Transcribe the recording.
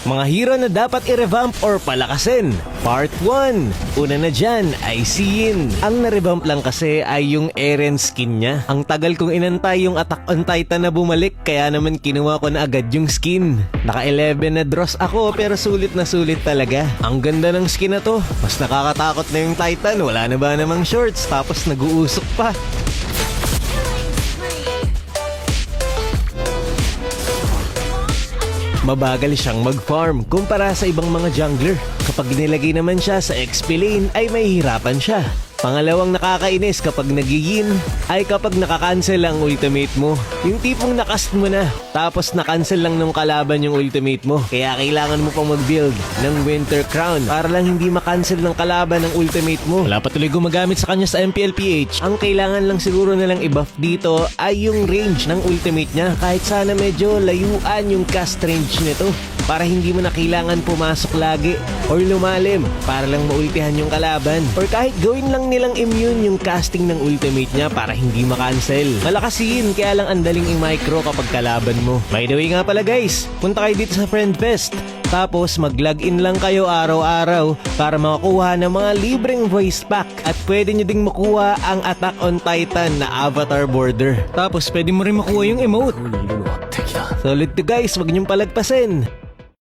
Mga hero na dapat i-revamp or palakasin. Part 1. Una na dyan ay si Yin. Ang na-revamp lang kasi ay yung Eren skin niya. Ang tagal kong inantay yung Attack on Titan na bumalik, kaya naman kinuha ko na agad yung skin. Naka 11 na draws ako pero sulit na sulit talaga. Ang ganda ng skin na to. Mas nakakatakot na yung Titan, wala na ba namang shorts tapos nag-uusok pa. Mabagal siyang mag-farm kumpara sa ibang mga jungler. Kapag nilagay naman siya sa XP lane ay mahihirapan siya. Pangalawang nakakainis kapag nagigin ay kapag nakakancel ang ultimate mo. Yung tipong nakast mo na tapos nakancel lang ng kalaban yung ultimate mo. Kaya kailangan mo pang mag-build ng Winter Crown para lang hindi makancel ng kalaban ng ultimate mo. Wala pa tuloy gumagamit sa kanya sa MPLPH. Ang kailangan lang siguro na lang i-buff dito ay yung range ng ultimate niya. Kahit sana medyo layuan yung cast range nito para hindi mo na kailangan pumasok lagi or lumalim para lang maultihan yung kalaban. Or kahit gawin lang nilang immune yung casting ng ultimate niya para hindi makancel. Malakas yun, kaya lang ang daling i-micro kapag kalaban mo. By the way nga pala guys, punta kayo dito sa Friend Fest. Tapos mag-login lang kayo araw-araw para makakuha ng mga libreng voice pack. At pwede nyo ding makuha ang Attack on Titan na avatar border. Tapos pwede mo rin makuha yung emote. Solid to guys, wag nyong palagpasin.